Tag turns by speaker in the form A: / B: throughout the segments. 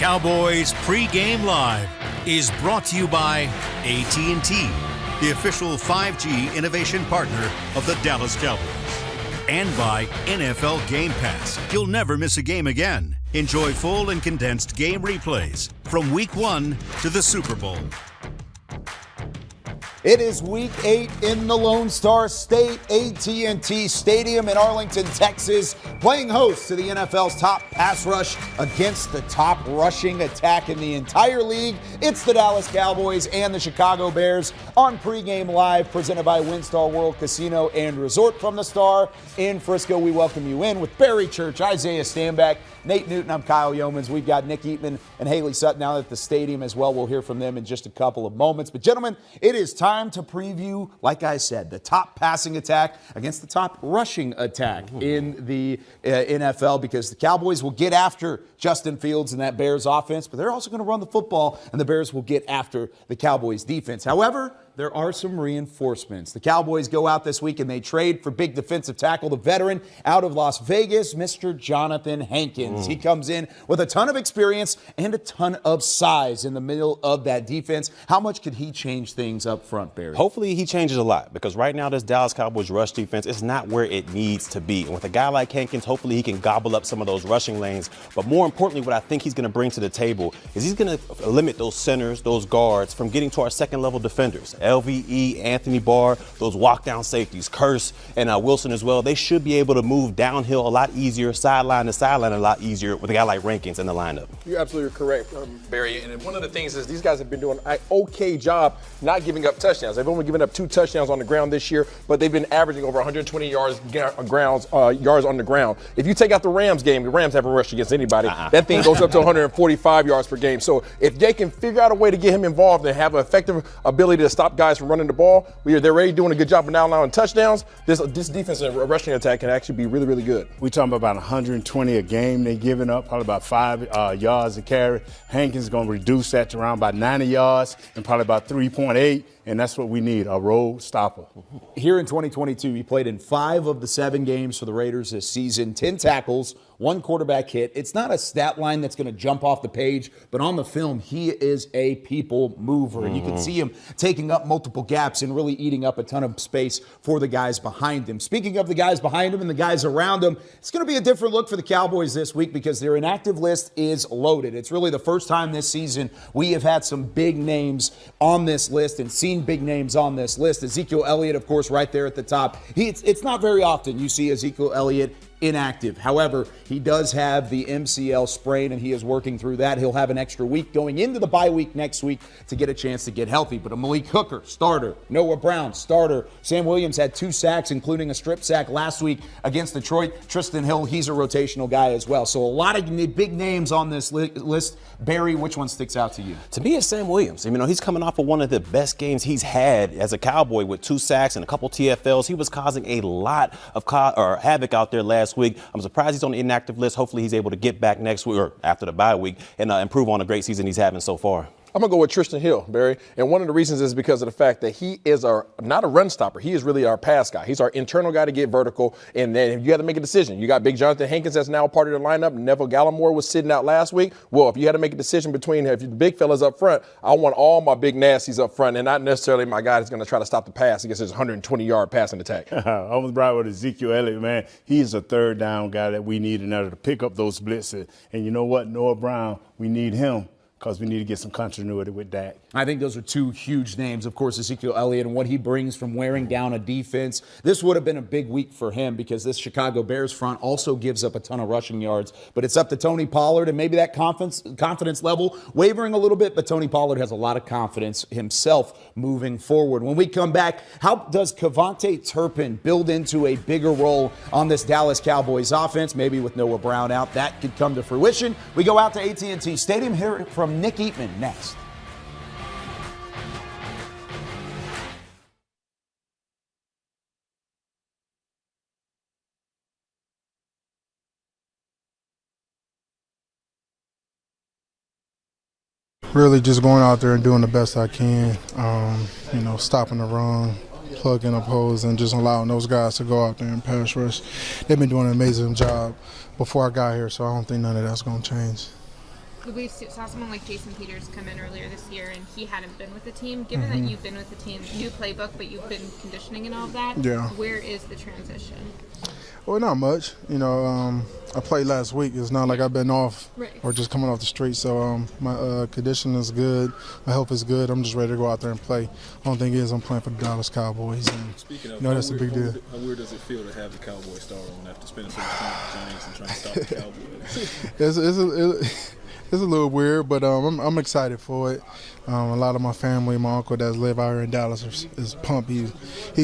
A: Cowboys Pregame Live is brought to you by AT&T, the official 5G innovation partner of the Dallas Cowboys. And by NFL Game Pass. You'll never miss a game again. Enjoy full and condensed game replays from Week 1 to the Super Bowl.
B: It is Week 8 in the Lone Star State, AT&T Stadium in Arlington, Texas, playing host to the NFL's top pass rush against the top rushing attack in the entire league. It's the Dallas Cowboys and the Chicago Bears on Pregame Live, presented by WinStar World Casino and Resort. From the Star in Frisco, we welcome you in with Barry Church, Isaiah Stanback, Nate Newton. I'm Kyle Yeomans. We've got Nick Eatman and Haley Sutton out at the stadium as well. We'll hear from them in just a couple of moments. But gentlemen, it is time to preview, like I said, the top passing attack against the top rushing attack in the NFL, because the Cowboys will get after Justin Fields and that Bears offense, but they're also going to run the football, and the Bears will get after the Cowboys defense. However, there are some reinforcements. The Cowboys go out this week and they trade for big defensive tackle, the veteran out of Las Vegas, Mr. Jonathan Hankins. He comes in with a ton of experience and a ton of size in the middle of that defense. How much could he change things up front, Barry?
C: Hopefully he changes a lot, because right now this Dallas Cowboys rush defense is not where it needs to be. And with a guy like Hankins, hopefully he can gobble up some of those rushing lanes. But more importantly, what I think he's going to bring to the table is he's going to limit those centers, those guards, from getting to our second-level defenders. LVE, Anthony Barr, those walk-down safeties, Curse and Wilson as well. They should be able to move downhill a lot easier, sideline to sideline a lot easier with a guy like Rankins in the lineup.
D: You're absolutely correct, Barry. And one of the things is these guys have been doing an okay job not giving up touchdowns. They've only given up 2 touchdowns on the ground this year, but they've been averaging over 120 yards on the ground. If you take out the Rams game, the Rams haven't rushed against anybody. That thing goes up to 145 yards per game. So if they can figure out a way to get him involved and have an effective ability to stop guys from running the ball, they're already doing a good job of now allowing touchdowns. This defensive rushing attack can actually be really, really good.
E: We're talking about 120 a game they're giving up, probably about 5 yards a carry. Hankins is going to reduce that to around about 90 yards and probably about 3.8. And that's what we need, a road stopper.
B: Here in 2022, he played in 5 of the 7 games for the Raiders this season, 10 tackles, 1 quarterback hit. It's not a stat line that's going to jump off the page, but on the film, he is a people mover. You can see him taking up multiple gaps and really eating up a ton of space for the guys behind him. Speaking of the guys behind him and the guys around him, it's going to be a different look for the Cowboys this week because their inactive list is loaded. It's really the first time this season we have had some big names on this list and seen big names on this list. Ezekiel Elliott, of course, right there at the top. It's not very often you see Ezekiel Elliott inactive. However, he does have the MCL sprain, and he is working through that. He'll have an extra week going into the bye week next week to get a chance to get healthy. But a Malik Hooker, starter. Noah Brown, starter. Sam Williams had 2 sacks, including a strip sack last week against Detroit. Tristan Hill, he's a rotational guy as well. So a lot of big names on this list. Barry, which one sticks out to you?
C: To me, it's Sam Williams. He's coming off of one of the best games he's had as a Cowboy with 2 sacks and a couple TFLs. He was causing a lot of havoc out there last week. I'm surprised he's on the inactive list. Hopefully he's able to get back next week or after the bye week and improve on a great season he's having so far.
D: I'm going to go with Tristan Hill, Barry. And one of the reasons is because of the fact that he is not a run stopper. He is really our pass guy. He's our internal guy to get vertical. And then you got to make a decision. You got big Jonathan Hankins that's now part of the lineup. Neville Gallimore was sitting out last week. Well, if you had to make a decision between if the big fellas up front, I want all my big nasties up front and not necessarily my guy that's going to try to stop the pass against his 120-yard passing attack.
E: I was right with Ezekiel Elliott, man. He's a third down guy that we need in order to pick up those blitzes. And you know what? Noah Brown, we need him, because we need to get some continuity with Dak.
B: I think those are 2 huge names. Of course, Ezekiel Elliott and what he brings from wearing down a defense. This would have been a big week for him because this Chicago Bears front also gives up a ton of rushing yards. But it's up to Tony Pollard, and maybe that confidence level wavering a little bit, but Tony Pollard has a lot of confidence himself moving forward. When we come back, how does Kevontae Turpin build into a bigger role on this Dallas Cowboys offense? Maybe with Noah Brown out, that could come to fruition. We go out to AT&T Stadium, here from Nick Eatman next.
F: Really just going out there and doing the best I can, stopping the run, plugging up holes, and just allowing those guys to go out there and pass rush. They've been doing an amazing job before I got here, so I don't think none of that's going to change.
G: we saw someone like Jason Peters come in earlier this year, and he hadn't been with the team. Given that you've been with the team, new playbook, but you've been conditioning and all of that, where is the transition?
F: Well, not much. I played last week. It's not like I've been off or just coming off the street. So my condition is good. My health is good. I'm just ready to go out there and play. Only thing is I'm playing for the Dallas Cowboys. And,
H: Speaking of,
F: that's a big deal.
H: How weird does it feel to have the Cowboy star on after spending so much time with the Giants and trying to stop the Cowboys?
F: It's a little weird, but I'm excited for it. A lot of my family, my uncle that live out here in Dallas is pumped. He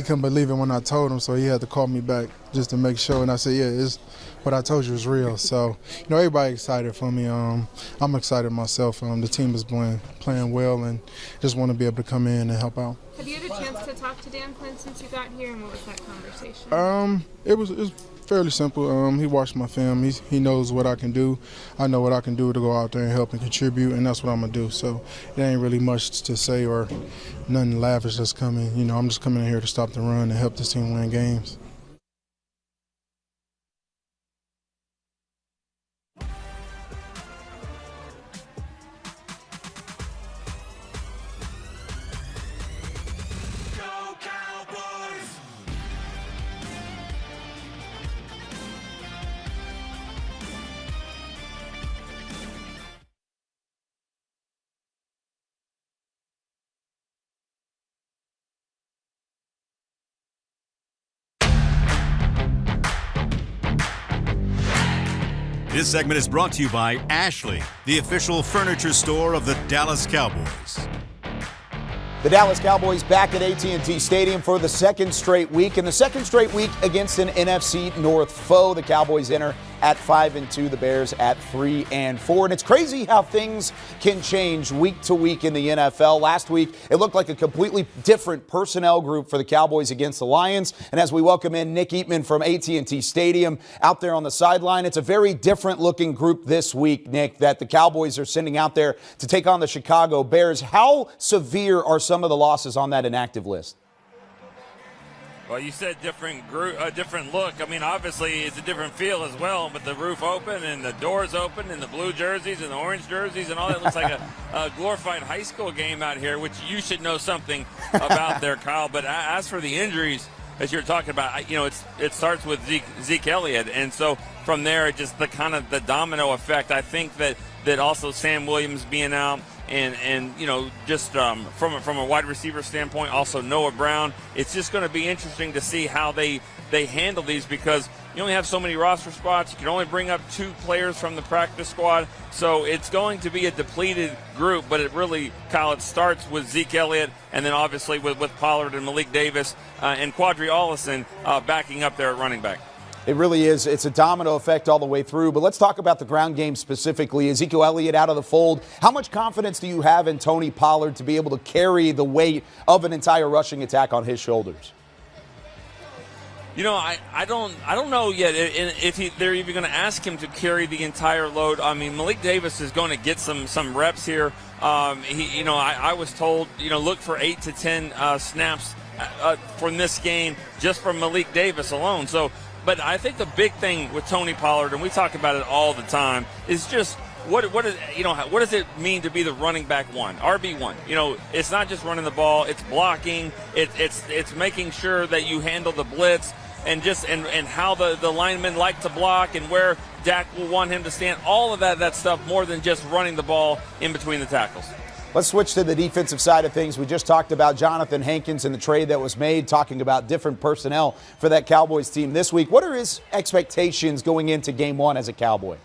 F: couldn't believe it when I told him, so he had to call me back just to make sure. And I said, yeah, it's what I told you is real. So, everybody excited for me. I'm excited myself. The team is playing well, and just want to be able to come in and help out.
G: Have you had a chance to talk to Dan Quinn since you got here, and what was that conversation?
F: It was fairly simple. He watched my film. He knows what I can do. I know what I can do to go out there and help and contribute, and that's what I'm going to do. So there ain't really much to say or nothing lavish that's coming. I'm just coming in here to stop the run and help this team win games.
A: This segment is brought to you by Ashley, the official furniture store of the Dallas Cowboys.
B: The Dallas Cowboys back at AT&T Stadium for the second straight week. And the second straight week against an NFC North foe. The Cowboys enter at 5-2, the Bears at 3-4. And it's crazy how things can change week to week in the NFL. Last week, it looked like a completely different personnel group for the Cowboys against the Lions. And as we welcome in Nick Eatman from AT&T Stadium out there on the sideline, it's a very different looking group this week, Nick, that the Cowboys are sending out there to take on the Chicago Bears. How severe are some of the losses on that inactive list?
I: Well, you said different group, different look. I mean, obviously it's a different feel as well, but the roof open and the doors open and the blue jerseys and the orange jerseys and all that looks like a glorified high school game out here, which you should know something about there, Kyle. But as for the injuries, as you're talking about, it starts with Zeke Elliott, and so from there, just the domino effect. I think that also Sam Williams being out. And just from a wide receiver standpoint, also Noah Brown, it's just going to be interesting to see how they handle these, because you only have so many roster spots. You can only bring up 2 players from the practice squad. So it's going to be a depleted group, but Kyle, it starts with Zeke Elliott and then obviously with Pollard and Malik Davis and Quadri Ollison backing up there at running back.
B: It really is. It's a domino effect all the way through. But let's talk about the ground game specifically. Ezekiel Elliott out of the fold. How much confidence do you have in Tony Pollard to be able to carry the weight of an entire rushing attack on his shoulders?
I: I don't know yet if they're even going to ask him to carry the entire load. I mean, Malik Davis is going to get some reps here. I was told, look for 8 to 10 snaps from this game just from Malik Davis alone. But I think the big thing with Tony Pollard, and we talk about it all the time, is just what does it mean to be the running back one, RB1? It's not just running the ball; it's blocking, it's making sure that you handle the blitz, and how the linemen like to block, and where Dak will want him to stand. All of that stuff, more than just running the ball in between the tackles.
B: Let's switch to the defensive side of things. We just talked about Jonathan Hankins and the trade that was made, talking about different personnel for that Cowboys team this week. What are his expectations going into game 1 as a Cowboy?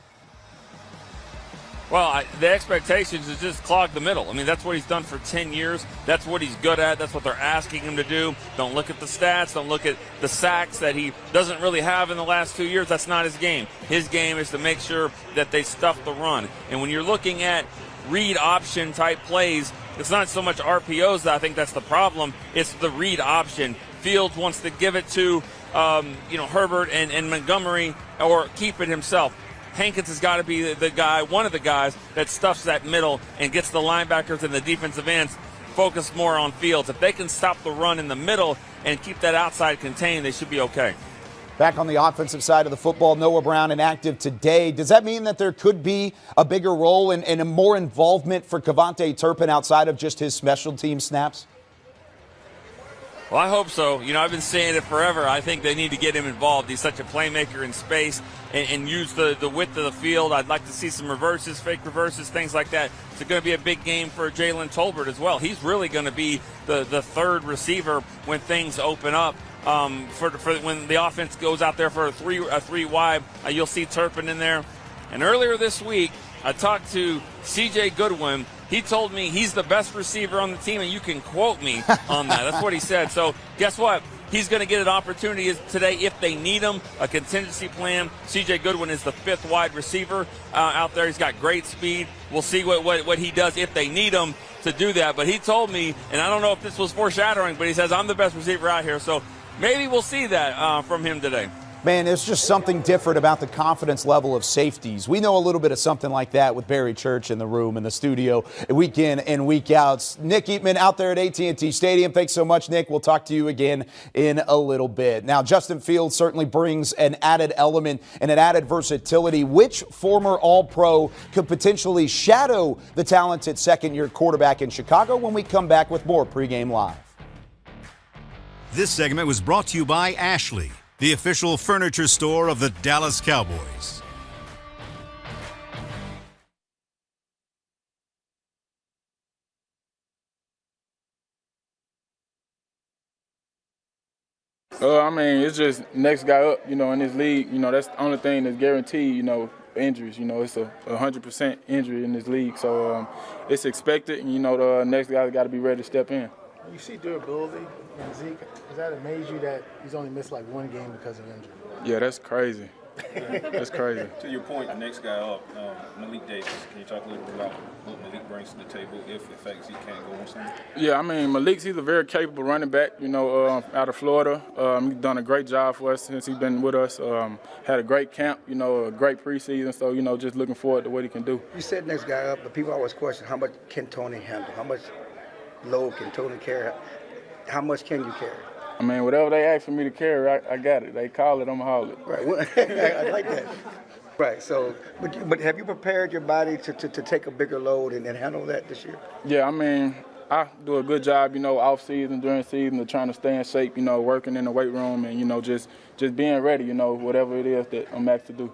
I: Well, the expectations is just clog the middle. I mean, that's what he's done for 10 years. That's what he's good at. That's what they're asking him to do. Don't look at the stats. Don't look at the sacks that he doesn't really have in the last 2 years. That's not his game. His game is to make sure that they stuff the run. And when you're looking at read option type plays, it's not so much RPOs that I think that's the problem. It's the read option. Fields wants to give it to Herbert and Montgomery, or keep it himself. Hankins has got to be the guy, one of the guys that stuffs that middle and gets the linebackers and the defensive ends focused more on Fields. If they can stop the run in the middle and keep that outside contained, they should be okay.
B: Back on the offensive side of the football, Noah Brown inactive today. Does that mean that there could be a bigger role and a more involvement for Kevontae Turpin outside of just his special team snaps?
I: Well, I hope so. I've been saying it forever. I think they need to get him involved. He's such a playmaker in space and use the width of the field. I'd like to see some reverses, fake reverses, things like that. It's going to be a big game for Jalen Tolbert as well. He's really going to be the third receiver when things open up. For when the offense goes out there for a three wide, you'll see Turpin in there. And earlier this week, I talked to C.J. Goodwin. He told me he's the best receiver on the team, and you can quote me on that. That's what he said. So guess what? He's going to get an opportunity today if they need him, a contingency plan. C.J. Goodwin is the fifth wide receiver out there. He's got great speed. We'll see what he does if they need him to do that. But he told me, and I don't know if this was foreshadowing, but he says, I'm the best receiver out here. So maybe we'll see that from him today.
B: Man, there's just something different about the confidence level of safeties. We know a little bit of something like that with Barry Church in the room, in the studio, week in and week out. Nick Eatman out there at AT&T Stadium. Thanks so much, Nick. We'll talk to you again in a little bit. Now, Justin Fields certainly brings an added element and an added versatility. Which former All-Pro could potentially shadow the talented second-year quarterback in Chicago? When we come back with more Pregame Live.
A: This segment was brought to you by Ashley, the official furniture store of the Dallas Cowboys.
J: It's just next guy up, in this league. That's the only thing that's guaranteed, injuries. It's a 100% injury in this league. So it's expected, and, the next guy's got to be ready to step in.
K: You see durability in Zeke. Does that amaze you that he's only missed like one game because of injury?
J: Yeah, that's crazy. That's crazy.
H: To your point, the next guy up, Malik Davis. Can you talk a little bit about what Malik brings to the table if, in fact, Zeke can't go on Sunday?
J: Yeah, Malik's he's a very capable running back, out of Florida. He's done a great job for us since he's been with us. Had a great camp, a great preseason. So, just looking forward to what he can do.
K: You said next guy up, but people always question how much can Tony handle? How much load can Tony carry? How much can you carry?
J: Whatever they ask for me to carry, I got it. They call it, I'm going to haul it.
K: Right. I like that. Right. So, but have you prepared your body to take a bigger load and handle that this year?
J: Yeah, I do a good job, off season, during season, trying to stay in shape, working in the weight room and, just being ready, whatever it is that I'm asked to do.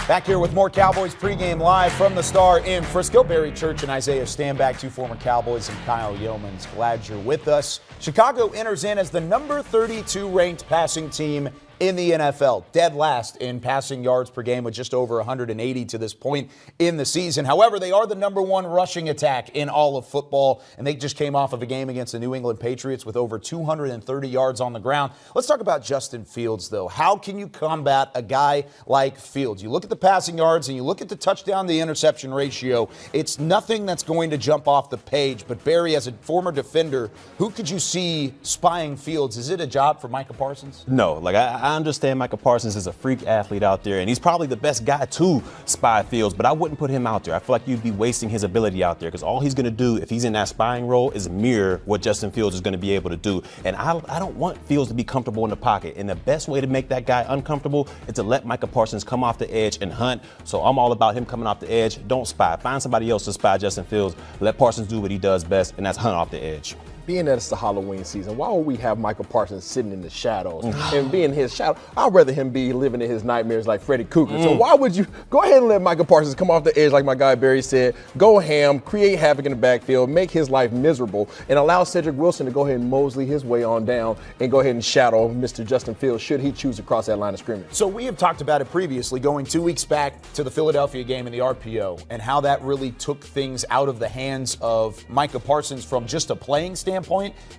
B: Back here with more Cowboys pregame live from the Star in Frisco. Barry Church and Isaiah Stanback, two former Cowboys, and Kyle Yeomans. Glad you're with us. Chicago enters in as the number 32 ranked passing team in the NFL, dead last in passing yards per game with just over 180 to this point in the season. However, they are the number one rushing attack in all of football, and they just came off of a game against the New England Patriots with over 230 yards on the ground. Let's talk about Justin Fields, though. How can you combat a guy like Fields? You look at the passing yards and you look at the touchdown to interception ratio. It's nothing that's going to jump off the page. But Barry, as a former defender, who could you see spying Fields? Is it a job for Micah Parsons?
C: No, I understand Micah Parsons is a freak athlete out there, and he's probably the best guy to spy Fields, but I wouldn't put him out there. I feel like you'd be wasting his ability out there because all he's going to do if he's in that spying role is mirror what Justin Fields is going to be able to do. And I don't want Fields to be comfortable in the pocket, and the best way to make that guy uncomfortable is to let Micah Parsons come off the edge and hunt. So I'm all about him coming off the edge. Don't spy. Find somebody else to spy Justin Fields. Let Parsons do what he does best, and that's hunt off the edge.
D: Being that it's the Halloween season, why would we have Michael Parsons sitting in the shadows and being his shadow? I'd rather him be living in his nightmares like Freddy Krueger. So why would you go ahead and let Michael Parsons come off the edge like my guy Barry said, go ham, create havoc in the backfield, make his life miserable, and allow Cedric Wilson to go ahead and mosey his way on down and go ahead and shadow Mr. Justin Fields should he choose to cross that line of scrimmage.
B: So we have talked about it previously, going 2 weeks back to the Philadelphia game in the RPO and how that really took things out of the hands of Micah Parsons from just a playing standpoint,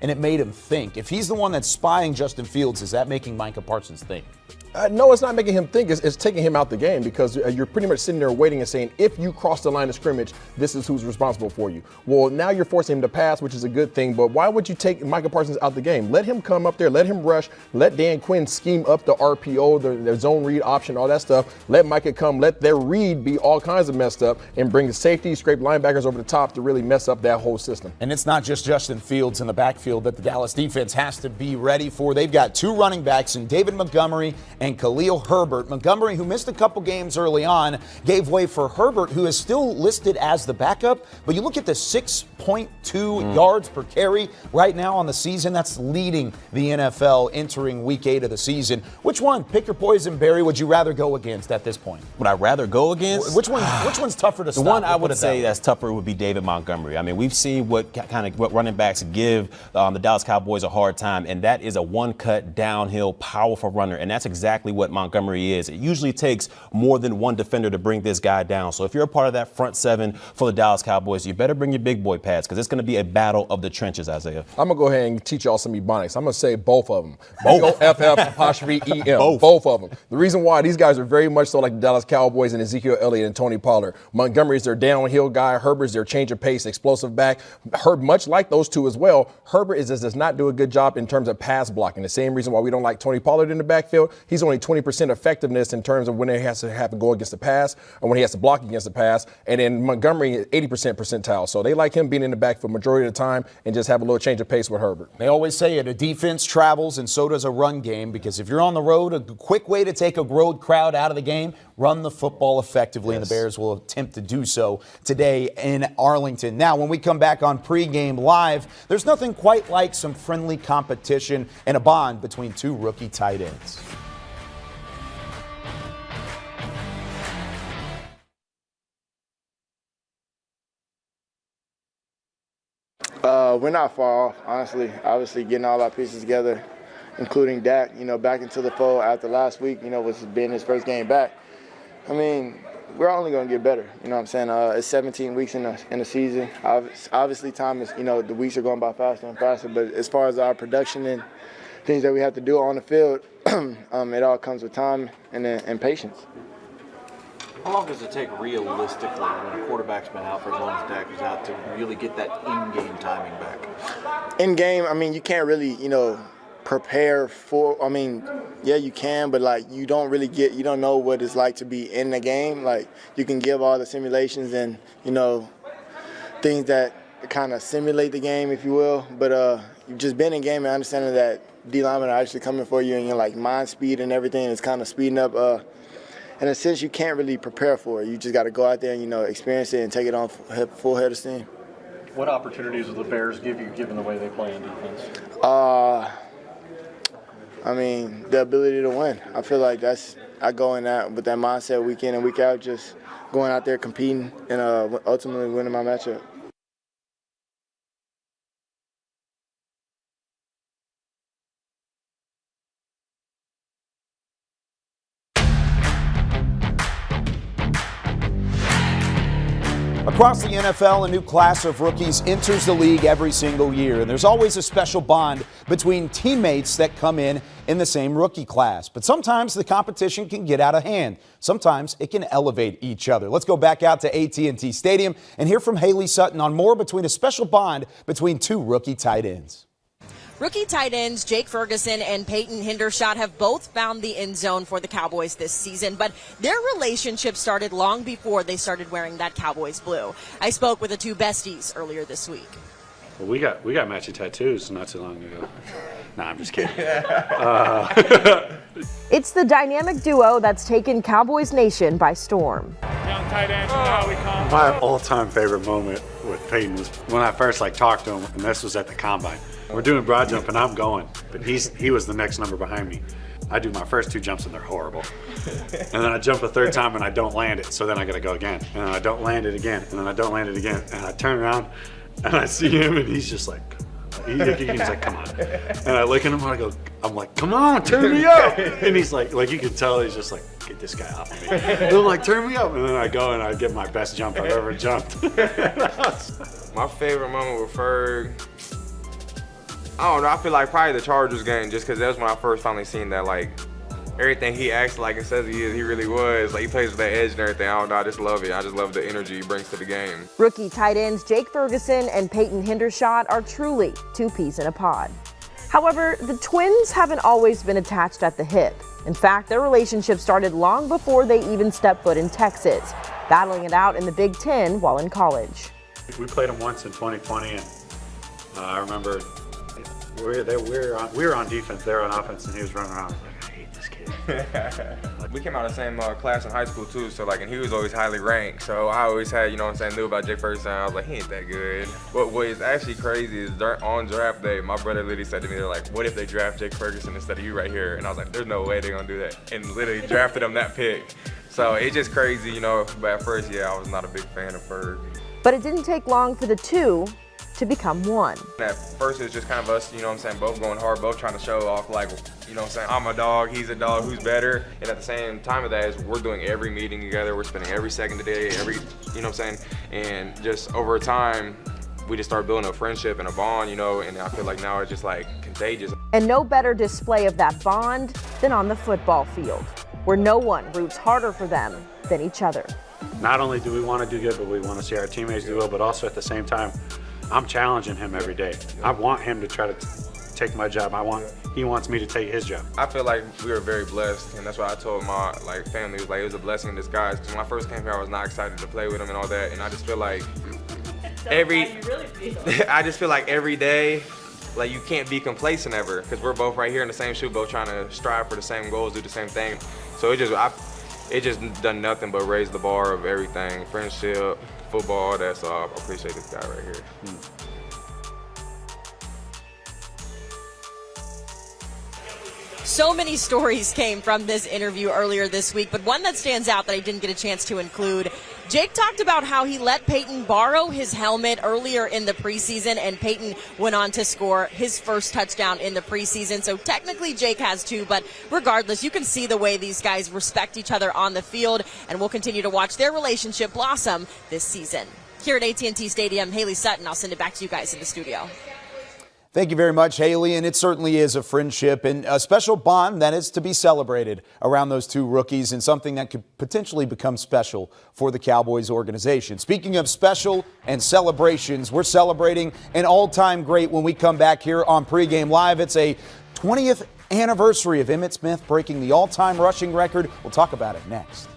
B: and it made him think. If he's the one that's spying Justin Fields, is that making Micah Parsons think?
D: No, it's not making him think. It's taking him out the game because you're pretty much sitting there waiting and saying, if you cross the line of scrimmage, this is who's responsible for you. Well, now you're forcing him to pass, which is a good thing, but why would you take Micah Parsons out the game? Let him come up there, let him rush, let Dan Quinn scheme up the RPO, the zone read option, all that stuff. Let Micah come, let their read be all kinds of messed up and bring the safety, scrape linebackers over the top to really mess up that whole system.
B: And it's not just Justin Fields in the backfield that the Dallas defense has to be ready for. They've got 2 running backs in David Montgomery and Khalil Herbert. Montgomery, who missed a couple games early on, gave way for Herbert, who is still listed as the backup. But you look at the 6.2 yards per carry right now on the season. That's leading the NFL entering week 8 of the season. Which one, pick your poison, Barry, would you rather go against at this point?
C: Would I rather go against?
B: Which one's tougher to stop?
C: The one I would say that's tougher would be David Montgomery. I mean, we've seen what running backs give the Dallas Cowboys a hard time, and that is a one-cut, downhill, powerful runner, and that's exactly what Montgomery is. It usually takes more than one defender to bring this guy down. So if you're a part of that front 7 for the Dallas Cowboys, you better bring your big boy pads because it's going to be a battle of the trenches, Isaiah.
D: I'm going to go ahead and teach y'all some Ebonics. I'm going to say both of them. B-O-F-F'-E-M. Both of them. The reason why these guys are very much so like the Dallas Cowboys and Ezekiel Elliott and Tony Pollard. Montgomery is their downhill guy. Herbert's their change of pace, explosive back. Much like those two as well, Herbert does not do a good job in terms of pass blocking. The same reason why we don't like Tony Pollard in the backfield. He's only 20% effectiveness in terms of when he has to have to go against the pass or when he has to block against the pass. And then Montgomery is 80% percentile. So they like him being in the back for the majority of the time and just have a little change of pace with Herbert.
B: They always say it, a defense travels and so does a run game, because if you're on the road, a quick way to take a road crowd out of the game, run the football effectively, and the Bears will attempt to do so today in Arlington. Now, when we come back on Pregame Live, there's nothing quite like some friendly competition and a bond between 2 rookie tight ends.
J: We're not far off, honestly. Obviously, getting all our pieces together, including Dak, back into the fold after last week, was being his first game back. I mean, we're only going to get better. You know what I'm saying? It's 17 weeks in the season. Obviously, time is, the weeks are going by faster and faster. But as far as our production and things that we have to do on the field, it all comes with time and patience.
L: How long does it take realistically when a quarterback's been out for as long as Dak is out to really get that in-game timing back?
J: In-game, you can't really, prepare for, yeah, you can, but you don't really you don't know what it's like to be in the game. You can give all the simulations and, things that kind of simulate the game, if you will, but you've just been in game and understanding that D linemen are actually coming for you and your mind speed and everything is kind of speeding up. In a sense, you can't really prepare for it. You just got to go out there and, experience it and take it on full head of steam.
L: What opportunities do the Bears give you, given the way they play on defense?
J: The ability to win. I feel like I go in that with that mindset week in and week out, just going out there competing and ultimately winning my matchup.
B: Across the NFL, a new class of rookies enters the league every single year, and there's always a special bond between teammates that come in the same rookie class. But sometimes the competition can get out of hand. Sometimes it can elevate each other. Let's go back out to AT&T Stadium and hear from Haley Sutton on more between a special bond between 2 rookie tight ends.
M: Rookie tight ends Jake Ferguson and Peyton Hendershot have both found the end zone for the Cowboys this season, but their relationship started long before they started wearing that Cowboys blue. I spoke with the 2 besties earlier this week.
N: Well, we got matching tattoos not too long ago. Nah, I'm just kidding.
O: It's the dynamic duo that's taken Cowboys Nation by storm.
N: Young tight end, how we come. My all-time favorite moment with Peyton was when I first talked to him, and this was at the combine. We're doing broad jump and I'm going, but he was the next number behind me. I do my first 2 jumps and they're horrible. And then I jump a 3rd time and I don't land it, so then I gotta go again. And then I don't land it again, and then I don't land it again. And I turn around and I see him and he's just like, he's like, come on. And I look at him and I'm like, come on, turn me up. And he's like you can tell he's just like, get this guy off of me. And I'm like, turn me up. And then I go and I get my best jump I've ever jumped.
P: My favorite moment with Ferg, I don't know, I feel like probably the Chargers game, just because that was when I first finally seen that everything he acts like and says he is, he really was. Like, he plays with that edge and everything. I don't know, I just love it. I just love the energy he brings to the game.
O: Rookie tight ends Jake Ferguson and Peyton Hendershot are truly two peas in a pod. However, the twins haven't always been attached at the hip. In fact, their relationship started long before they even stepped foot in Texas, battling it out in the Big Ten while in college.
N: We played them once in 2020, and I remember we were on defense, they were on offense, and he was running around. Like, I hate this kid.
P: We came out of the same class in high school too, so like, and he was always highly ranked. So I always had, you know what I'm saying, knew about Jake Ferguson. I was like, he ain't that good. But what is actually crazy is on draft day, my brother literally said to me, they're like, what if they draft Jake Ferguson instead of you right here? And I was like, there's no way they're gonna do that. And literally drafted him that pick. So it's just crazy, you know. But at first, yeah, I was not a big fan of Ferg.
O: But it didn't take long for the two to become one.
P: At first, it was just kind of us, you know what I'm saying, both going hard, both trying to show off, like, you know what I'm saying, I'm a dog, he's a dog, who's better? And at the same time of that is we're doing every meeting together, we're spending every second of the day, you know what I'm saying? And just over time, we just started building a friendship and a bond, you know, and I feel like now it's just like contagious.
O: And no better display of that bond than on the football field, where no one roots harder for them than each other.
N: Not only do we want to do good, but we want to see our teammates do well, but also at the same time, I'm challenging him every day. I want him to try to take my job. He wants me to take his job.
P: I feel like we were very blessed, and that's why I told my family, it was a blessing in disguise. Because when I first came here, I was not excited to play with him and all that, and I just feel like every day, like, you can't be complacent ever, because we're both right here in the same shoe, both trying to strive for the same goals, do the same thing. So it just done nothing but raise the bar of everything, friendship, football. That's all. I appreciate this guy right here.
M: So many stories came from this interview earlier this week, but one that stands out that I didn't get a chance to include. Jake talked about how he let Peyton borrow his helmet earlier in the preseason, and Peyton went on to score his first touchdown in the preseason. So technically Jake has two, but regardless, you can see the way these guys respect each other on the field, and we'll continue to watch their relationship blossom this season. Here at AT&T Stadium, Haley Sutton, I'll send it back to you guys in the studio.
B: Thank you very much, Haley, and it certainly is a friendship and a special bond that is to be celebrated around those two rookies, and something that could potentially become special for the Cowboys organization. Speaking of special and celebrations, we're celebrating an all-time great when we come back here on Pregame Live. It's a 20th anniversary of Emmitt Smith breaking the all-time rushing record. We'll talk about it next.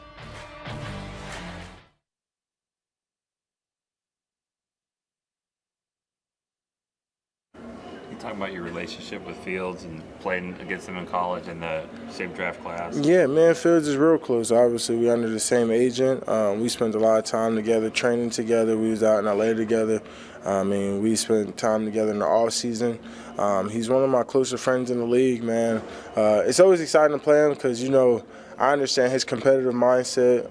I: Talk about your relationship with Fields and playing against him in college in the same draft class.
J: Yeah, man, Fields is real close. Obviously, we're under the same agent. We spent a lot of time together, training together. We was out in LA together. We spent time together in the off season. He's one of my closer friends in the league, man. It's always exciting to play him because, you know, I understand his competitive mindset,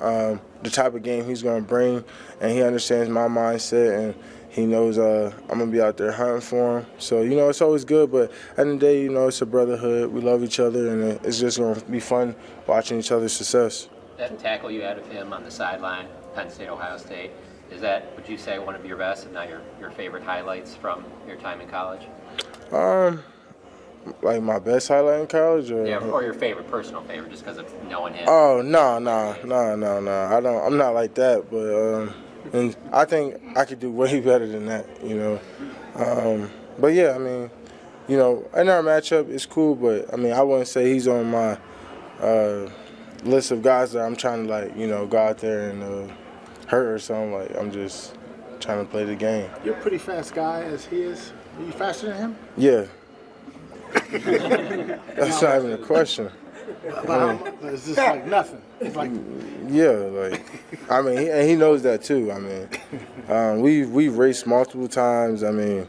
J: the type of game he's going to bring, and he understands my mindset, and he knows I'm going to be out there hunting for him. So, you know, it's always good. But at the end of the day, you know, it's a brotherhood. We love each other, and it's just going to be fun watching each other's success.
Q: That tackle you had of him on the sideline, Penn State, Ohio State, is that, would you say, one of your best, and not your favorite highlights from your time in college?
J: Like my best highlight in college? Or
Q: your favorite, personal favorite, just because of knowing him?
J: Oh, no. I'm not like that, but and I think I could do way better than that, you know. But yeah, I mean, you know, in our matchup, it's cool, but I mean, I wouldn't say he's on my list of guys that I'm trying to, like, you know, go out there and hurt or something. Like, I'm just trying to play the game.
R: You're a pretty fast guy as he is. Are you faster than him?
J: Yeah. That's not even a question.
R: It's just like nothing. It's like,
J: yeah, like, I mean, he knows that too. I mean, we've raced multiple times. I mean,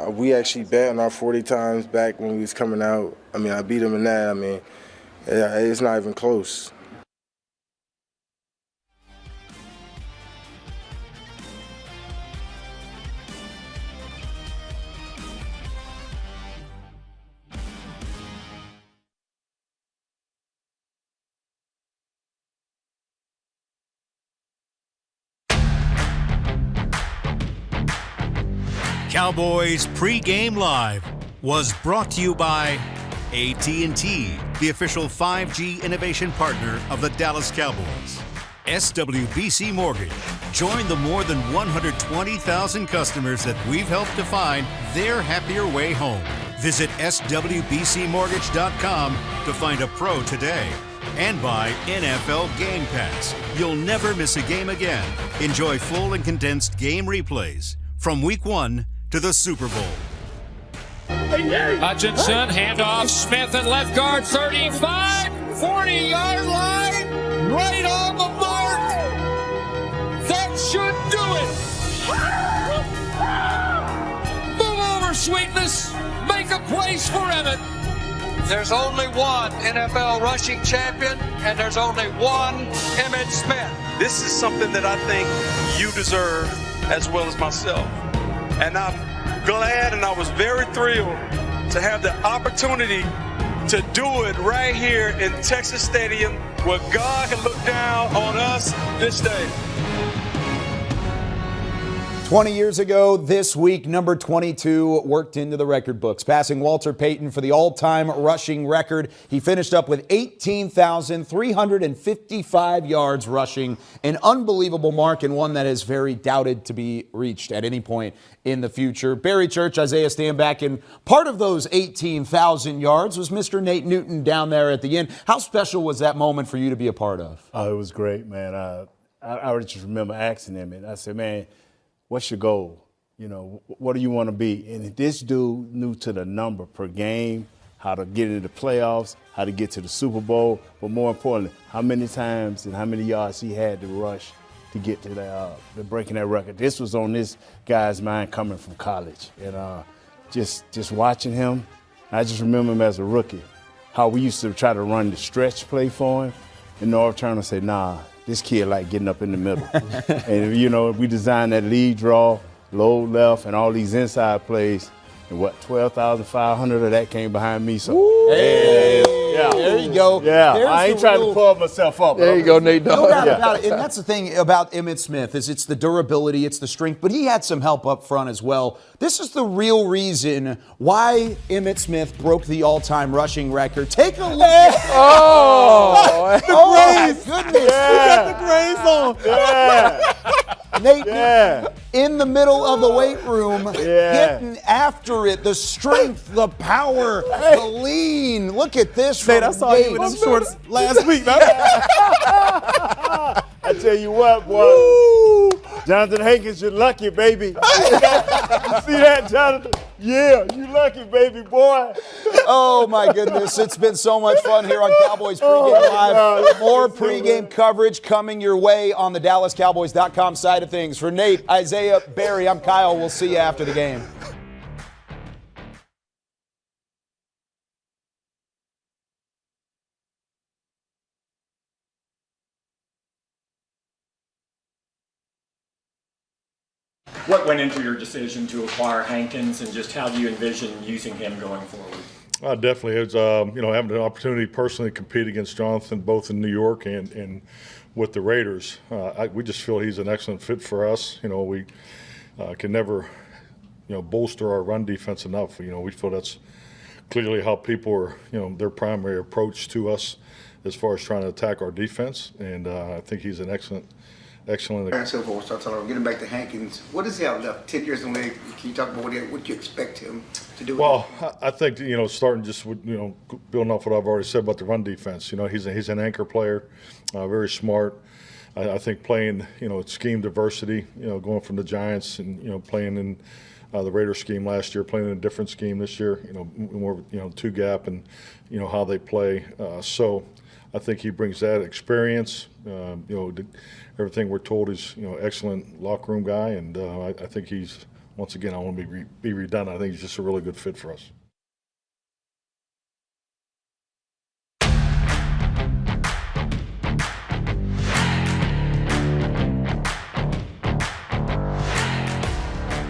J: we actually bet on our 40 times back when we was coming out. I mean, I beat him in that. I mean, it's not even close.
A: Cowboys Pregame Live was brought to you by AT&T, the official 5G innovation partner of the Dallas Cowboys. SWBC Mortgage. Join the more than 120,000 customers that we've helped to find their happier way home. Visit swbcmortgage.com to find a pro today. And by NFL Game Pass. You'll never miss a game again. Enjoy full and condensed game replays from Week 1 to the Super Bowl.
S: Hutchinson, handoff, Smith at left guard, 35, 40-yard line, right on the mark. That should do it. Move over, Sweetness. Make a place for Emmett.
T: There's only one NFL rushing champion, and there's only one Emmitt Smith.
U: This is something that I think you deserve as well as myself. And I'm glad and I was very thrilled to have the opportunity to do it right here in Texas Stadium where God can look down on us this day.
B: 20 years ago this week, number 22 worked into the record books, passing Walter Payton for the all-time rushing record. He finished up with 18,355 yards rushing, an unbelievable mark and one that is very doubted to be reached at any point in the future. Barry Church, Isaiah Stanback, and part of those 18,000 yards was Mr. Nate Newton down there at the end. How special was that moment for you to be a part of?
E: Oh, it was great, man. I just remember asking him, and I said, man, what's your goal? You know, what do you want to be? And this dude knew to the number per game, how to get into the playoffs, how to get to the Super Bowl, but more importantly, how many times and how many yards he had to rush to get to the breaking that record. This was on this guy's mind coming from college. And just watching him, I just remember him as a rookie, how we used to try to run the stretch play for him, and Norv Turner said, nah, this kid like getting up in the middle. And, you know, we designed that lead draw, low left, and all these inside plays. And 12,500 of that came behind me. So, yeah.
B: There you go.
E: Yeah,
B: There's
E: I ain't trying to pull myself up.
D: There you go, Nate.
B: No doubt about it. And that's the thing about Emmitt Smith is it's the durability, it's the strength, but he had some help up front as well. This is the real reason why Emmitt Smith broke the all-time rushing record. Take a look.
D: Oh,
B: my goodness.
E: Yeah.
B: You got the grays on.
E: Yeah.
B: Nate, in the middle of the weight room, getting after it, the strength, the power, the lean. Look at this.
C: Nate, I saw you in his shorts last week, man.
E: I tell you what, boy. Woo. Jonathan Hankins, you're lucky, baby. You see that, Jonathan? Yeah, you lucky, baby boy.
B: Oh, my goodness. It's been so much fun here on Cowboys Pregame Live. More pregame coverage coming your way on the DallasCowboys.com side of things. For Nate, Isaiah, Barry, I'm Kyle. We'll see you after the game.
V: What went into your decision to acquire Hankins, and just how do you envision using him going forward?
W: Definitely. It's having an opportunity personally to compete against Jonathan both in New York and with the Raiders. We just feel he's an excellent fit for us. You know, we can never, bolster our run defense enough. You know, we feel that's clearly how people are, their primary approach to us as far as trying to attack our defense. And I think he's an excellent.
K: And so forth. Getting back to Hankins, what does he have left? 10 years in the league. Can you talk about what you expect him to do?
W: Well, I think starting just with building off what I've already said about the run defense. He's an anchor player, very smart. I think playing scheme diversity. Going from the Giants and playing in the Raiders scheme last year, playing in a different scheme this year. More two gap and how they play. So I think he brings that experience. Everything we're told is, excellent locker room guy, and I think he's, once again, I want to be redundant. I think he's just a really good fit for us.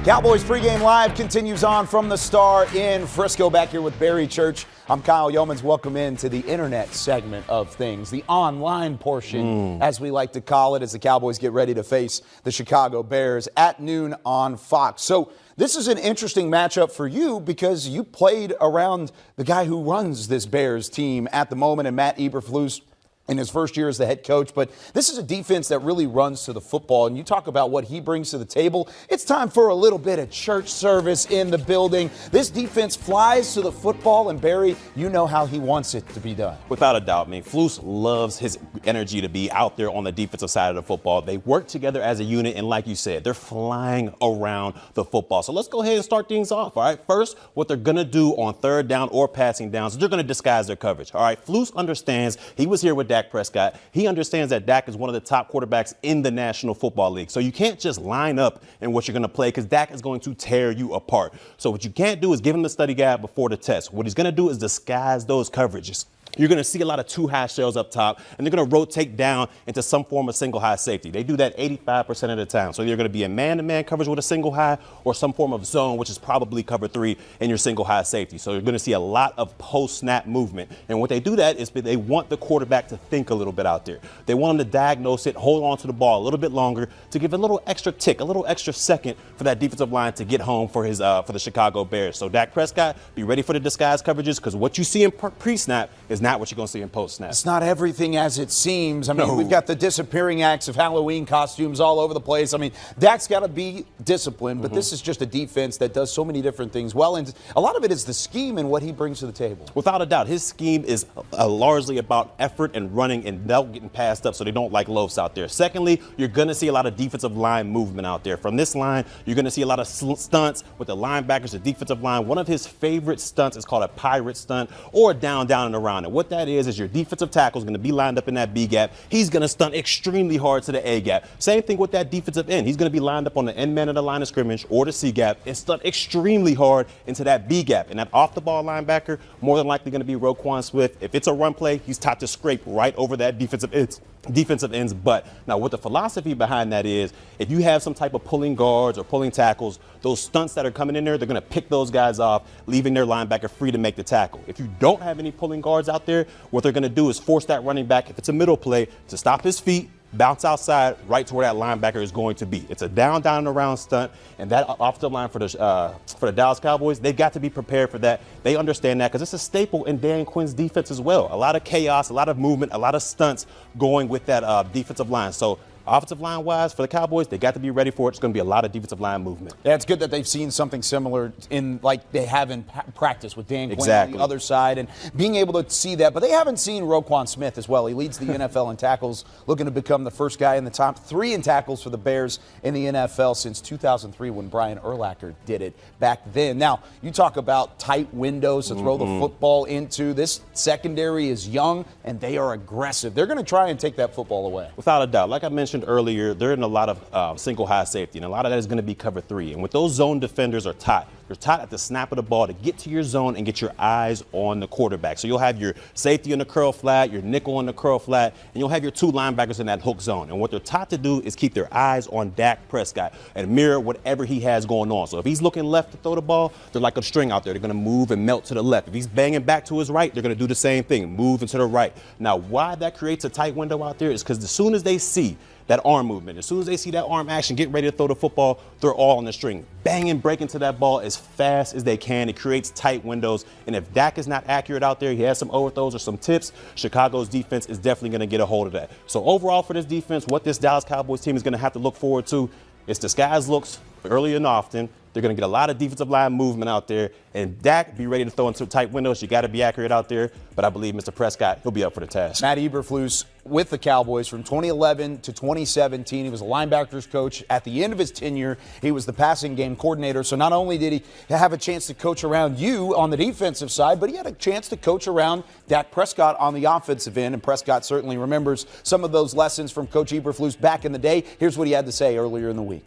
B: Cowboys Pregame Live continues on from the Star in Frisco. Back here with Barry Church. I'm Kyle Yeomans. Welcome into the internet segment of things, the online portion, as we like to call it, as the Cowboys get ready to face the Chicago Bears at noon on Fox. So This is an interesting matchup for you because you played around the guy who runs this Bears team at the moment, and Matt Eberflus in his first year as the head coach. But this is a defense that really runs to the football, and you talk about what he brings to the table. It's time for a little bit of church service in the building. This defense flies to the football, and Barry, you know how he wants it to be done.
C: Without a doubt. I mean, Flus loves his energy to be out there on the defensive side of the football. They work together as a unit, and like you said, they're flying around the football. So let's go ahead and start things off, all right? First, what they're going to do on third down or passing downs is they're going to disguise their coverage, all right? Flus understands. He was here with Dak Prescott. He understands that Dak is one of the top quarterbacks in the National Football League. So you can't just line up in what you're going to play because Dak is going to tear you apart. So what you can't do is give him the study guide before the test. What he's going to do is disguise those coverages. You're going to see a lot of two high shells up top, and they're going to rotate down into some form of single high safety. They do that 85% of the time. So you're going to be in man-to-man coverage with a single high or some form of zone, which is probably cover 3 in your single high safety. So you're going to see a lot of post-snap movement. And what they do that is they want the quarterback to think a little bit out there. They want him to diagnose it, hold on to the ball a little bit longer to give a little extra tick, a little extra second for that defensive line to get home for the Chicago Bears. So Dak Prescott, be ready for the disguise coverages because what you see in pre-snap is not what you're going to see in post-snap.
B: It's not everything as it seems. I mean, we've got the disappearing acts of Halloween costumes all over the place. I mean, Dak's got to be disciplined, but this is just a defense that does so many different things well, and a lot of it is the scheme and what he brings to the table.
C: Without a doubt, his scheme is largely about effort and running and not getting passed up so they don't like loafs out there. Secondly, you're going to see a lot of defensive line movement out there. From this line, you're going to see a lot of stunts with the linebackers, the defensive line. One of his favorite stunts is called a pirate stunt or a down, and around. And what that is your defensive tackle is going to be lined up in that B gap. He's going to stunt extremely hard to the A gap. Same thing with that defensive end. He's going to be lined up on the end man of the line of scrimmage or the C gap and stunt extremely hard into that B gap. And that off the ball linebacker, more than likely going to be Roquan Swift. If it's a run play, he's taught to scrape right over that defensive end's butt. Now, what the philosophy behind that is, if you have some type of pulling guards or pulling tackles, those stunts that are coming in there, they're going to pick those guys off, leaving their linebacker free to make the tackle. If you don't have any pulling guards out there, what they're going to do is force that running back, if it's a middle play, to stop his feet, bounce outside right to where that linebacker is going to be. It's a down, and around stunt, and that offensive line for the Dallas Cowboys, they've got to be prepared for that. They understand that because it's a staple in Dan Quinn's defense as well. A lot of chaos, a lot of movement, a lot of stunts going with that defensive line. So offensive line wise for the Cowboys, they got to be ready for it. It's going to be a lot of defensive line movement.
B: Yeah, it's good that they've seen something similar in like they have in practice with Dan Quinn
C: exactly.
B: on the other side and being able to see that. But they haven't seen Roquan Smith as well. He leads the NFL in tackles, looking to become the first guy in the top 3 in tackles for the Bears in the NFL since 2003 when Brian Urlacher did it back then. Now, you talk about tight windows to throw the football into. This secondary is young and they are aggressive. They're going to try and take that football away.
C: Without a doubt. Like I mentioned earlier, they're in a lot of single high safety, and a lot of that is going to be cover 3. And with those zone defenders are taught, they're taught at the snap of the ball to get to your zone and get your eyes on the quarterback. So you'll have your safety in the curl flat, your nickel in the curl flat, and you'll have your 2 linebackers in that hook zone. And what they're taught to do is keep their eyes on Dak Prescott and mirror whatever he has going on. So if he's looking left to throw the ball, they're like a string out there. They're going to move and melt to the left. If he's banging back to his right, they're going to do the same thing, move into the right. Now, why that creates a tight window out there is because as soon as they see that arm movement, as soon as they see that arm action, getting ready to throw the football, they're all on the string. Banging, breaking to that ball as fast as they can. It creates tight windows. And if Dak is not accurate out there, he has some overthrows or some tips, Chicago's defense is definitely going to get a hold of that. So overall for this defense, what this Dallas Cowboys team is going to have to look forward to is disguise looks early and often. They're going to get a lot of defensive line movement out there. And Dak, be ready to throw into tight windows. You got to be accurate out there. But I believe Mr. Prescott, he'll be up for the task.
B: Matt Eberflus with the Cowboys from 2011 to 2017. He was a linebackers coach. At the end of his tenure, he was the passing game coordinator. So not only did he have a chance to coach around you on the defensive side, but he had a chance to coach around Dak Prescott on the offensive end. And Prescott certainly remembers some of those lessons from Coach Eberflus back in the day. Here's what he had to say earlier in the week.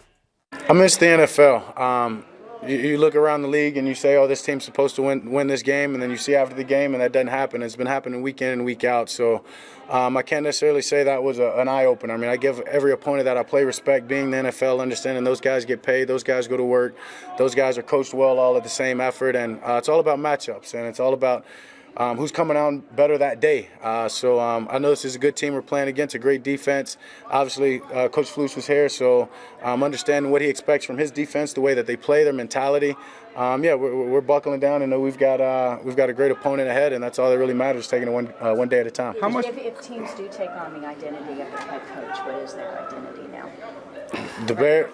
E: I miss the NFL. You look around the league and you say, oh, this team's supposed to win this game, and then you see after the game and that doesn't happen. It's been happening week in and week out. So I can't necessarily say that was an eye-opener. I mean, I give every opponent that I play respect, being the NFL, understanding those guys get paid, those guys go to work, those guys are coached well, all at the same effort, and it's all about matchups, and it's all about who's coming out better that day. So I know this is a good team we're playing against, a great defense. Obviously, Coach Flus was here, so understanding what he expects from his defense, the way that they play, their mentality. We're buckling down and know we've got a great opponent ahead, and that's all that really matters, taking it one day at a time.
F: How much? If teams do take on the identity of their head coach, what is their identity now?
E: The Bears.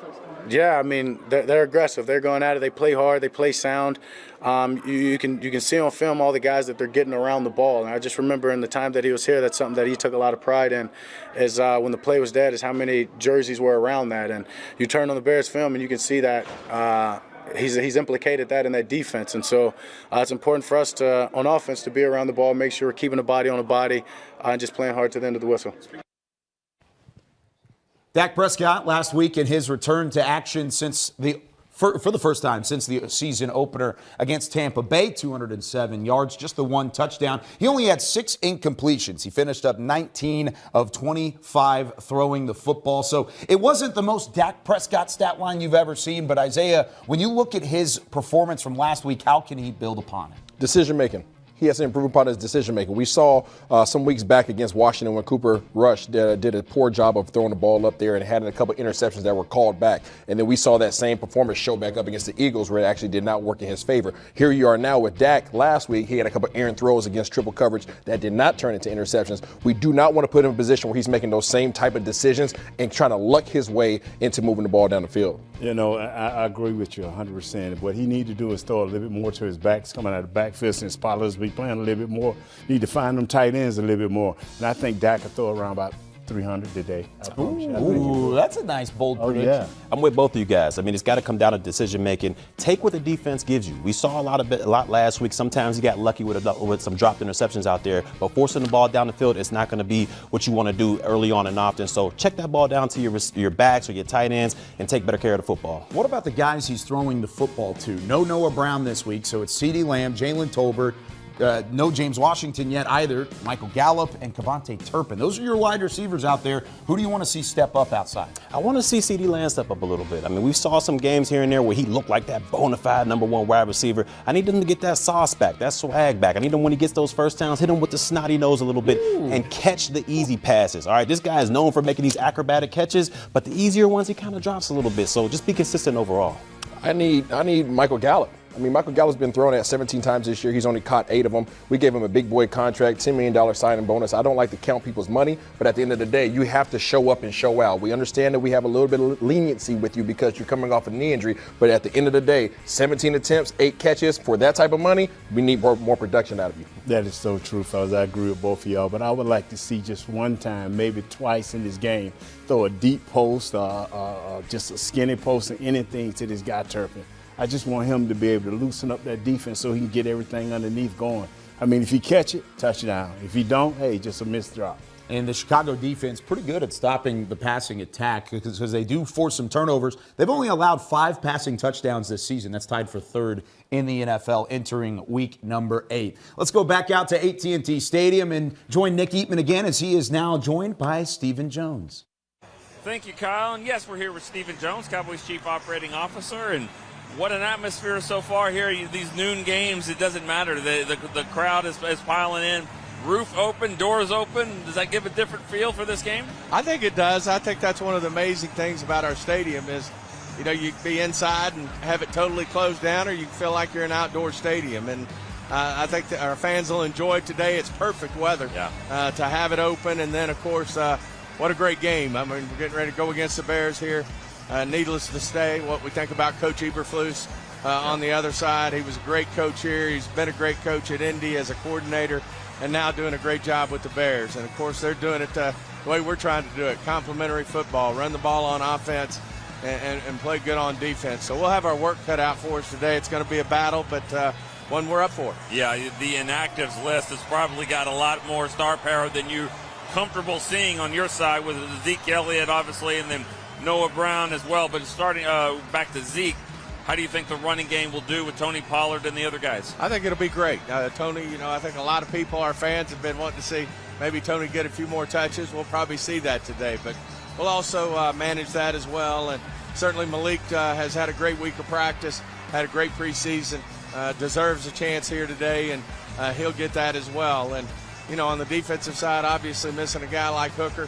E: Yeah, I mean they're aggressive. They're going at it. They play hard. They play sound. You can see on film all the guys that they're getting around the ball. And I just remember in the time that he was here, that's something that he took a lot of pride in. Is when the play was dead, is how many jerseys were around that. And you turn on the Bears film and you can see that. He's implicated that in that defense, and so it's important for us to, on offense, to be around the ball, make sure we're keeping the body on the body, and just playing hard to the end of the whistle.
B: Dak Prescott last week in his return to action for the first time since the season opener against Tampa Bay, 207 yards, just the one touchdown. He only had 6 incompletions. He finished up 19 of 25 throwing the football. So it wasn't the most Dak Prescott stat line you've ever seen, but Isaiah, when you look at his performance from last week, how can he build upon it?
D: Decision making. He has to improve upon his decision making. We saw some weeks back against Washington when Cooper Rush did a poor job of throwing the ball up there and had a couple interceptions that were called back. And then we saw that same performance show back up against the Eagles where it actually did not work in his favor. Here you are now with Dak. Last week he had a couple errant throws against triple coverage that did not turn into interceptions. We do not want to put him in a position where he's making those same type of decisions and trying to luck his way into moving the ball down the field.
E: You know, I agree with you 100%. What he needs to do is throw a little bit more to his backs, coming out of the backfield since Pollard's be playing a little bit more. Need to find them tight ends a little bit more. And I think Dak could throw around about 300 today.
B: Ooh, that's a nice bold prediction.
C: Yeah. I'm with both of you guys. I mean, it's got to come down to decision making. Take what the defense gives you. We saw a lot last week. Sometimes you got lucky with some dropped interceptions out there, but forcing the ball down the field, it's not going to be what you want to do early on and often. So check that ball down to your backs or your tight ends and take better care of the football.
B: What about the guys he's throwing the football to? No Noah Brown this week, so it's CeeDee Lamb, Jalen Tolbert. No James Washington yet either. Michael Gallup and Kevontae Turpin. Those are your wide receivers out there. Who do you want to see step up outside?
C: I want to see CeeDee Lamb step up a little bit. I mean, we saw some games here and there where he looked like that bona fide number 1 wide receiver. I need him to get that sauce back, that swag back. I need him when he gets those first downs, hit him with the snotty nose a little bit and catch the easy passes. All right, this guy is known for making these acrobatic catches, but the easier ones he kind of drops a little bit. So just be consistent overall.
D: I need Michael Gallup. I mean, Michael Gallup's been thrown at 17 times this year. He's only caught 8 of them. We gave him a big boy contract, $10 million signing bonus. I don't like to count people's money, but at the end of the day, you have to show up and show out. We understand that we have a little bit of leniency with you because you're coming off a knee injury, but at the end of the day, 17 attempts, 8 catches, for that type of money, we need more production out of you.
E: That is so true, fellas. I agree with both of y'all, but I would like to see just one time, maybe twice in this game, throw a deep post, just a skinny post or anything to this guy Turpin. I just want him to be able to loosen up that defense so he can get everything underneath going. I mean, if he catch it, touchdown. If he don't, hey, just a missed drop.
B: And the Chicago defense pretty good at stopping the passing attack because they do force some turnovers. They've only allowed 5 passing touchdowns this season. That's tied for 3rd in the NFL entering week number 8. Let's go back out to AT&T Stadium and join Nick Eatman again as he is now joined by Stephen Jones.
I: Thank you, Kyle. And yes, we're here with Stephen Jones, Cowboys Chief Operating Officer. And what an atmosphere so far here. These noon games, it doesn't matter. The crowd is piling in. Roof open, doors open. Does that give a different feel for this game?
G: I think it does. I think that's one of the amazing things about our stadium is, you know, you can be inside and have it totally closed down, or you feel like you're in an outdoor stadium. And I think that our fans will enjoy it today. It's perfect weather to have it open. And then, of course, what a great game. I mean, we're getting ready to go against the Bears here. Needless to say, what we think about Coach Eberflus on the other side. He was a great coach here. He's been a great coach at Indy as a coordinator and now doing a great job with the Bears. And, of course, they're doing it the way we're trying to do it, complementary football, run the ball on offense and play good on defense. So we'll have our work cut out for us today. It's going to be a battle, but one we're up for.
I: Yeah, the inactives list has probably got a lot more star power than you're comfortable seeing on your side with Zeke Elliott, obviously, and then Noah Brown as well. But starting back to Zeke, how do you think the running game will do with Tony Pollard and the other guys?
G: I think it'll be great. Tony, you know, I think a lot of people, our fans, have been wanting to see maybe Tony get a few more touches. We'll probably see that today, but we'll also manage that as well. And certainly Malik has had a great week of practice, had a great preseason. deserves a chance here today, and he'll get that as well. And, you know, on the defensive side, obviously missing a guy like Hooker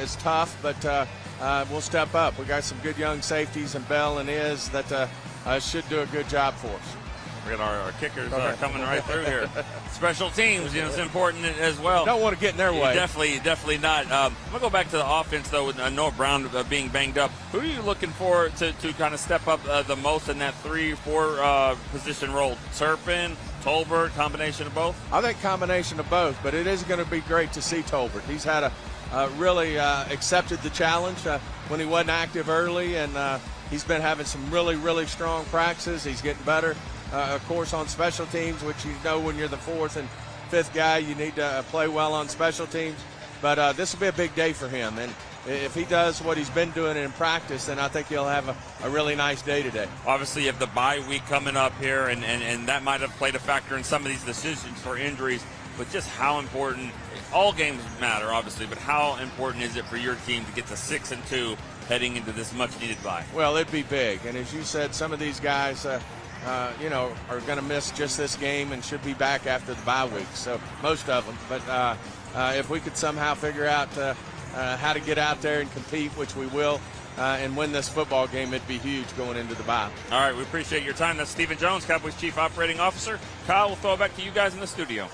G: is tough, but we'll step up. We got some good young safeties in Bell and Iz that should do a good job for us.
I: We got our kickers coming right through here. Special teams, it's important as well.
G: Don't want to get in their way.
I: Definitely not. I'm going to go back to the offense, though, with Noah Brown being banged up. Who are you looking for to kind of step up the most in that 3-4 position role? Turpin, Tolbert, combination of both?
G: I think combination of both, but it is going to be great to see Tolbert. He's had really accepted the challenge when he wasn't active early, and he's been having some really, really strong practices. He's getting better. Of course, on special teams, which you know when you're the fourth and fifth guy, you need to play well on special teams. But this will be a big day for him. And if he does what he's been doing in practice, then I think he'll have a really nice day today.
I: Obviously, you have the bye week coming up here, and that might have played a factor in some of these decisions for injuries. But just how important, all games matter, obviously, but how important is it for your team to get to 6-2 heading into this much-needed bye?
G: Well, it'd be big. And as you said, some of these guys are going to miss just this game and should be back after the bye week. So most of them. But if we could somehow figure out how to get out there and compete, which we will, and win this football game, it'd be huge going into the bye.
I: All right, we appreciate your time. That's Stephen Jones, Cowboys Chief Operating Officer. Kyle, we'll throw it back to you guys in the studio.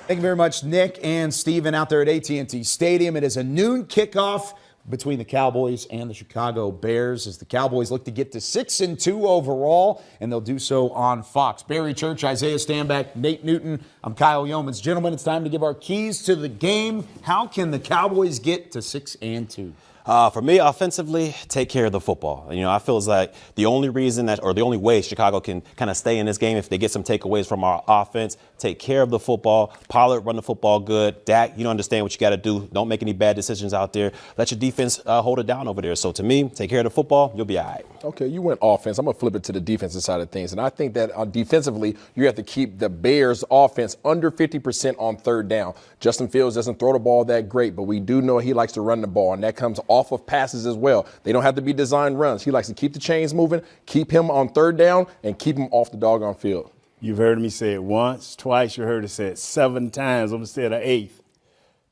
B: Thank you very much, Nick and Steven out there at AT&T Stadium. It is a noon kickoff between the Cowboys and the Chicago Bears as the Cowboys look to get to 6-2 overall, and they'll do so on Fox. Barry Church, Isaiah Stanback, Nate Newton. I'm Kyle Yeomans. Gentlemen, it's time to give our keys to the game. How can the Cowboys get to 6-2?
C: For me, offensively, take care of the football. I feel like the only reason the only way Chicago can kind of stay in this game if they get some takeaways from our offense, take care of the football. Pollard run the football good. Dak, you don't understand what you got to do. Don't make any bad decisions out there. Let your defense hold it down over there. So to me, take care of the football. You'll be all right.
D: Okay, you went offense. I'm going to flip it to the defensive side of things. And I think that defensively, you have to keep the Bears' offense under 50% on third down. Justin Fields doesn't throw the ball that great, but we do know he likes to run the ball, and that comes off of passes as well. They don't have to be designed runs. He likes to keep the chains moving, keep him on third down, and keep him off the doggone field.
E: You've heard me say it once, twice. You heard it said 7 times. I'm going to say it an 8th.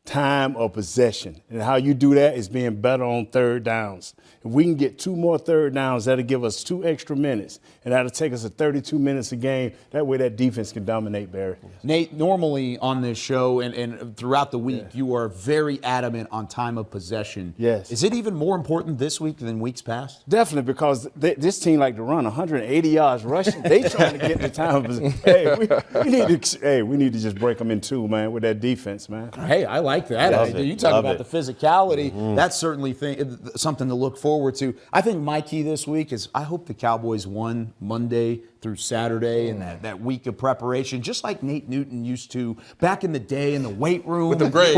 E: Time of possession. And how you do that is being better on third downs. If we can get 2 more third downs, that'll give us 2 extra minutes. And that'll take us to 32 minutes a game. That way that defense can dominate, Barry.
B: Nate, normally on this show and throughout the week, you are very adamant on time of possession.
E: Yes.
B: Is it even more important this week than weeks past?
E: Definitely, because this team like to run 180 yards rushing. They trying to get the time of possession. We need to just break them in 2, man, with that defense, man.
B: Hey, I like that. You talk about the physicality. Mm-hmm. That's certainly something to look forward to. I think my key this week is I hope the Cowboys won Monday through Saturday and that week of preparation, just like Nate Newton used to back in the day in the weight room.
D: With the grays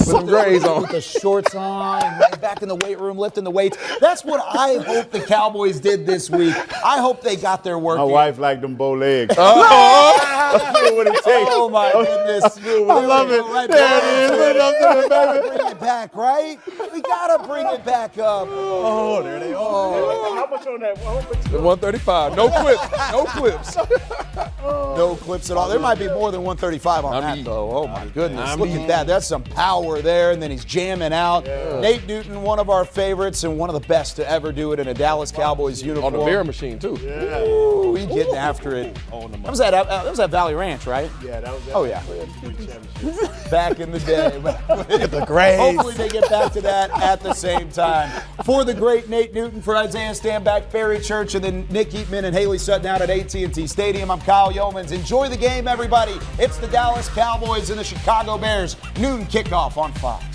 D: on.
B: With the shorts on, and back in the weight room lifting the weights. That's what I hope the Cowboys did this week. I hope they got their work
E: My
B: in.
E: wife liked them bow legs.
B: What it takes. Oh, my goodness.
E: I love it.
B: Right
E: there it is.
B: Bring it back, right? We got to bring it back up.
E: Oh, there they are. How much on that?
D: 135. No clips. No clips.
B: No clips at all. There might be more than 135 on that, though. Oh, my goodness. Look at that. That's some power there, and then he's jamming out. Yeah. Nate Newton, one of our favorites and one of the best to ever do it in a Dallas Cowboys uniform.
D: On the bear machine, too.
B: Yeah. Ooh, he's getting after it. That was at Valley Ranch, right?
E: Yeah, that was
B: Oh, yeah. Back in the day.
E: The Grays.
B: Hopefully they get back to that at the same time. For the great Nate Newton, for Isaiah Stanback, Barry Church, and then Nick Eatman and Haley Sutton out at AT&T Stadium. I'm Kyle Yeomans. Enjoy the game, everybody. It's the Dallas Cowboys and the Chicago Bears. Noon kickoff on Fox.